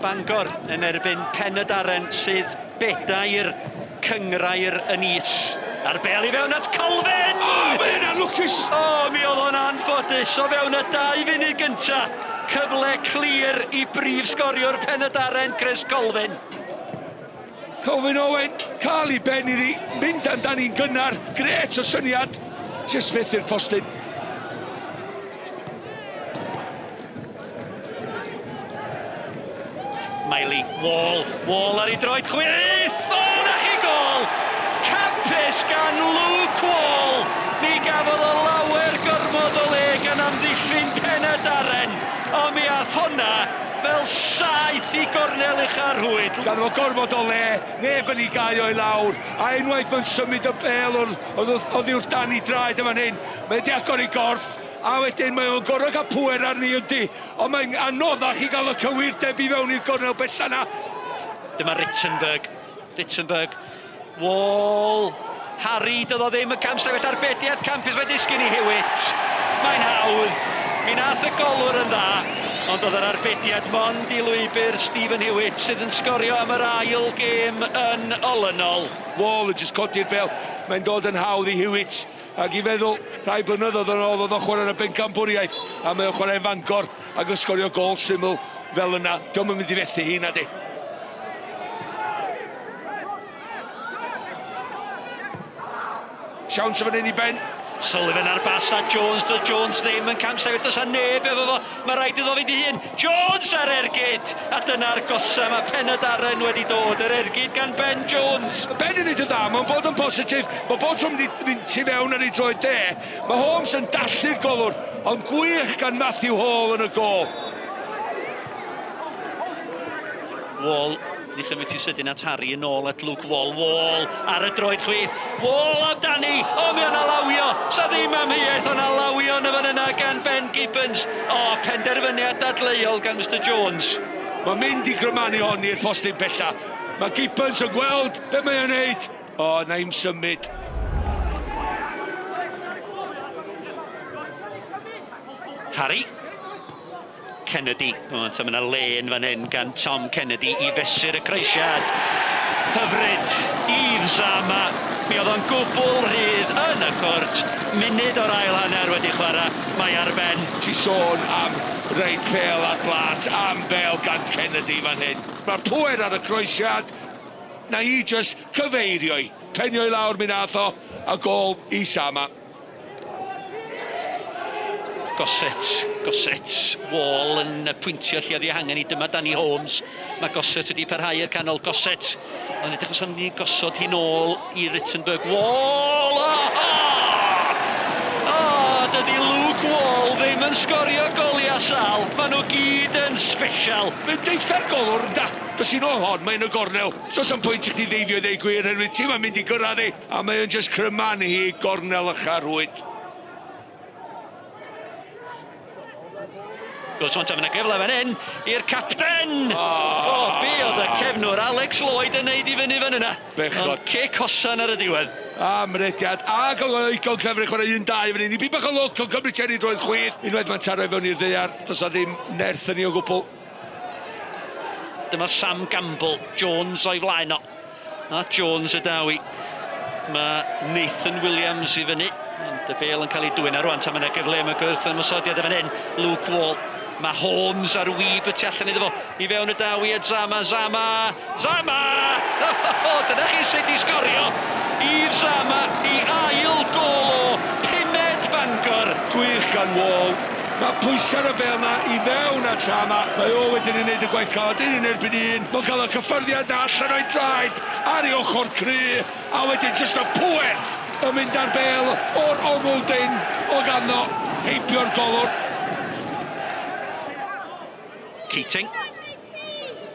Bangor yn erbyn Penydarren sydd bedair cyngrair yn is. A'r bel i fewn at Cwpan! O, mae hynna'n lwcus! O, mi oedd o'n anffodus o fewn y 2 funud gynta. Cyfle clir i brif sgoriwr Penydarren, Cwpan. Cwpan Owen, cael ei ben iddi, mynd amdani'n gynnar, gret o syniad, jyst beth i'r postyn. Miley, Wall ar ei droed chwith, o, na chi gol! Campus gan Luke Wall, ni gafodd o lawer gormod o le gan amddiffyn Penydarren, o mi ath honna fel saith i gornel ucha rwyd. Gan o gormod o le, neb yn ei gau o'i lawr, a unwaith mae'n symud y bel oddi wrth dan i draed yma'n hyn, mae'n di agor i gorff, a wedyn mae o'n gorau cael pwer arni yndi, ond mae'n anoddach i gael y cywirdeb i fewn i'r gornel bella na. Dyma Ritzenberg, Wall, Harry, doedd o ddim yn camstafell arbediad, campus fe disgyn i Hewitt. Mae'n hawdd, mi nath y golwr yn dda, ond oedd yr arbediad mond i lwybr Stephen Hewitt sydd yn sgorio am yr ail gêm yn olynol. Wall yn jyst codi'r bel, mae'n dod yn hawdd i Hewitt, ac i feddwl rhai blynyddoedd yn ôl oedd o'n chwarae yn y bencampwriaeth, a mae o'n chwarae Bangor ac yn sgorio gol syml fel yna. Diolch yn mynd i fethu hi na di. Siawns yn fan hyn i ben. Sullivan ar bas a Jones, doedd Jones ddim yn camstafell, does a neb efo fo, mae rhaid iddo fynd i hun. Jones ar ergyd, a dyna'r gosa mae Penydarren wedi dod, yr ergyd gan Ben Jones. Ben yn neud y dda, mae'n bod yn positif, mae bod trwm mynd tu fewn ar ei droed de. Mae Holmes yn dallu'r golwr, ond gwych gan Matthew Hall yn y gol. Wall, ni chymryd ti sydyn at Harry yn ôl at Luke Wall ar y droed chwith, Wall amdani, o mi o'n alawio, sa ddim amheuaeth o'n alawio yn y fan yna gan Ben Gibbons, o penderfyniad dadleuol gan Mr Jones. Mae'n mynd i grymannu hon i'r postyn bella, mae Gibbons yn gweld be mae o'n neud, o na i'm symud. Harry. Kennedy, o, ta mae yna len fan hyn gan Tom Kennedy i fesur y creisiad. Hyfryd, Yves Zama, mi oedd o'n gwbl rhydd yn y cwrt, munud o'r ail hanner wedi chwarae, mae ar ben. Ti sôn am reid pel a glat, am bel gan Kennedy fan hyn. Mae'r pwer ar y croesiad, na i just cyfeirio'i, penio i lawr mi nath o, a gol i Zama. Gosset, Wall yn pwyntio lle oedd ei hangen i, dyma Danny Holmes. Mae Gosset wedi parhau i'r canol, Gosset. Ond edrych os o'n ni gosod hi'n ôl i Ritzenberg. Wall! Dydy Luke Wall ddim yn sgorio goliau sal. Maen nhw gyd yn special. Mae'n deitha'r golwr, da. Dys i'n ôl hon, mae'n y gornel. So sa'n pwynt i chdi ddeifio ddeu gwir, hynny ti mae'n mynd i gyrraedd i, a mae'n just crymannu hi gornel ycha rwyd. Gwrs o'n tafyn y gyfle fan hyn i'r capten! O, be oedd y cefnwr Alex Lloyd yn neud i fyny fan yna. Bechod. Ond cic hosan ar y diwedd. A mynediad, a golygon clefr chwarae 1-2 fan hyn. I bi bach o lwc, o'n cymryd Jerry droed chwith. Unwaith mae'n taro fewn i'r ddeiar, does a ddim nerth yn ei o gwbl. Dyma Sam Gamble, Jones o'i flaen o. A Jones y dawi. Mae Nathan Williams i fyny. Ond y bel yn cael ei dwyn ar rwan, tam yn y gyfle yma gwrth yn ymwysodiad y fan hyn. Luke Wall. Mae Holmes ar wyb y tu allan iddo fo. I fewn y dawi at Zama! Dyna chi sut i sgorio. I'r Zama i ail gol o pumed Bangor. Gwych gan Wall. Mae pwysau'r y bel na i fewn at Zama. Mae o wedyn yn neud y gwaith cadwyn yn erbyn un. Mae'n cael y cyffyrddiad na allan o'i draed ar ei ochr cry. A wedyn jyst o pwer yn mynd ar bel o'r ongl dyn o ganddo heibio'r golwr. Keating.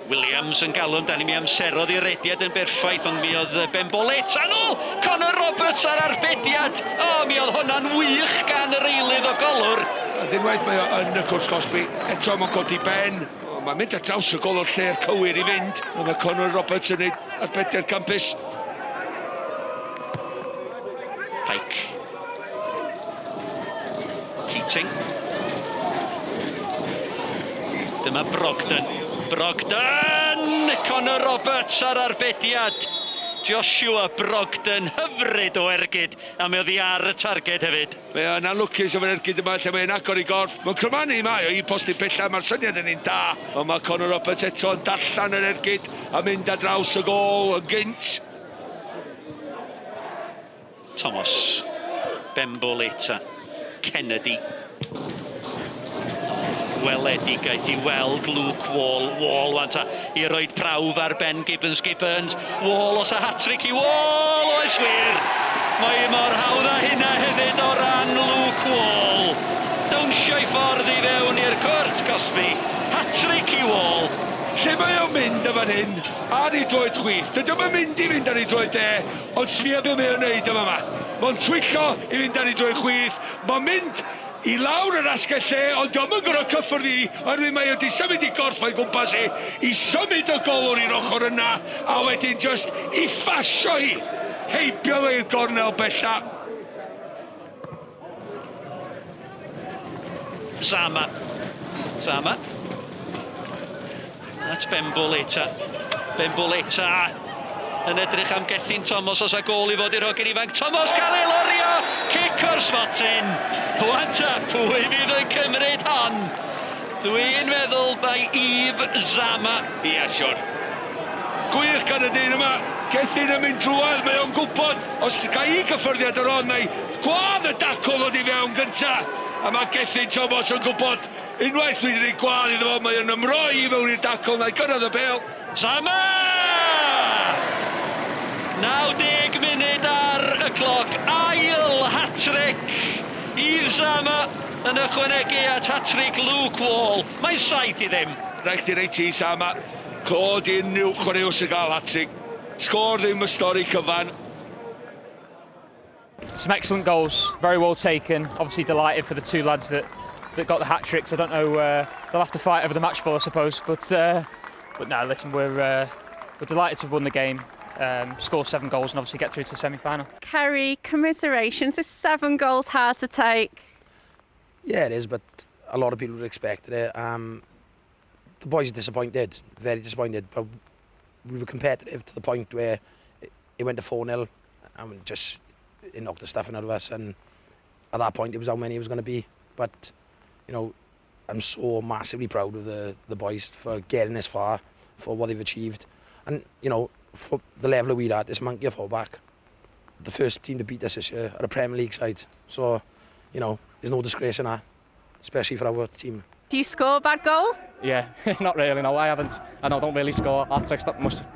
Williams yn galw amdani, mi amserodd i'r rediad yn berffaith, ond mi oedd Ben Bolet anol! Conor Roberts ar arbediad! O, mi oedd hwnna'n wych gan yr eilydd o golwr. A dynwaith mae o yn y cwrs Cosby, eto mae'n codi Ben. Mae'n mynd ar draws y golwr lle'r cywir i fynd. Mae Conor Roberts yn neud arbediad campus. Pike. Keating. Dyma Brogdon. Brogdon! Conor Roberts ar arbediad. Joshua Brogdon, hyfryd o ergyd, a mi oedd hi ar y targed hefyd. Mae yna lwcus efo'r ergyd yma lle mae'n agor i gorff. Mae'n crymannu mai o i posti pella, mae'r syniad yn un da. Ond mae Conor Roberts eto yn darllan yr ergyd a mynd ar draws y gol yn gynt. Thomas, Bemboleta, Kennedy. Weledigaeth i weld Luke Wall. Wall wan ta i roed prawf ar Ben Gibbons. Wall os a hat-trick i Wall. Oes wir. Mae mor hawdd â hynna hefyd o ran Luke Wall. Dawnsio i ffordd i fewn i'r cwrt, Cosby. Hat-trick i Wall. Lle mae o'n mynd y fan hyn ar ei droed chwith. Dydym yn mynd i fynd ar ei droed ond sbia be mae o'n neud yma yma. Mae'n twyllo i fynd ar ei droed chwith. Mae'n mynd i lawr yr asgell lle, ond diolch yn gorau cyffwrdd i, oherwydd mae wedi symud i gorff o'i gwmpas i symud y golwr i'r ochr yna, a wedyn just i ffasio hi, heibio fe i'r gornel bella. Zama. That's Bemboleta. Yn edrych am Gethin Thomas os a gol i fod i'r hogyn ifanc. Thomas cael ei lorio! Cic o'r smotin! Wanta, pwy fydd yn cymryd hon? Dwi'n meddwl by Yves Zama. Ia, siwr. Gwych gan y dyn yma. Gethin yn mynd drwodd, mae o'n gwybod. Os gael i gyffyrddiad ar on, mae gwadd y dacl oedd i fewn gynta. A mae Gethin Thomas yn gwybod. Unwaith dwi'n rhaid gwadd iddo fo, mae o'n ymroi i fewn i'r dacl, na'i gyrraedd y bel. Zama! 90 munud ar y cloc, ail hat-trick Yves Zama yn ychwanegu at hat-trick Luke Wall. Mae'n saith i ddim. Rhaid i reit i Zama, clod i unrhyw chwaraews y gael hat-trick. Sgôr ddim y stori cyfan. Some excellent goals, very well taken. Obviously delighted for the two lads that got the hat-tricks. I don't know, they'll have to fight over the match ball, I suppose. But no, listen, we're delighted to have won the game. Score 7 goals and obviously get through to the semi-final. Kerry, commiserations. Is 7 goals hard to take? Yeah, it is, but a lot of people would expect it. The boys are disappointed, very disappointed, but we were competitive to the point where it went to 4-0 and just it knocked the stuffing out of us, and at that point it was how many it was going to be. But, you know, I'm so massively proud of the boys for getting this far, for what they've achieved. And, you know, for the level that we're at, this monkey of fullback, the first team to beat us this year are a Premier League side. So, you know, there's no disgrace in that, especially for our team. Do you score bad goals? Yeah, not really, no, I haven't. I don't really score hat-tricks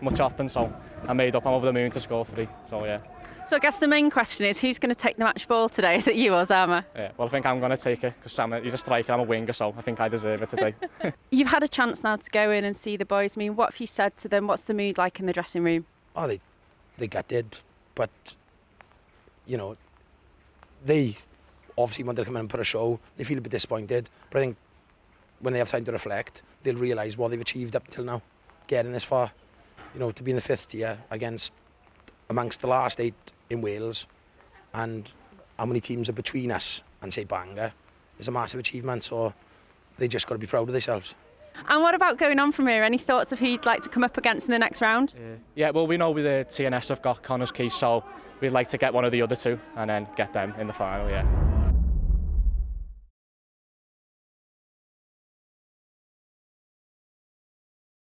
much often, so I'm made up, I'm over the moon to score 3, so yeah. So I guess the main question is, who's going to take the match ball today? Is it you or Zama? Yeah, well, I think I'm going to take it, because Sam, he's a striker, I'm a winger, so I think I deserve it today. You've had a chance now to go in and see the boys. I mean, what have you said to them? What's the mood like in the dressing room? Oh, they gutted, but, you know, they obviously wanted to come in and put a show. They feel a bit disappointed, but I think when they have time to reflect, they'll realise what they've achieved up till now, getting this far. You know, to be in the 5th tier amongst the last 8 in Wales, and how many teams are between us and say Bangor is a massive achievement, so they just got to be proud of themselves. And what about going on from here? Any thoughts of who you'd like to come up against in the next round? Yeah, well, we know with the TNS have got Connor's Keys, so we'd like to get one of the other two and then get them in the final, yeah.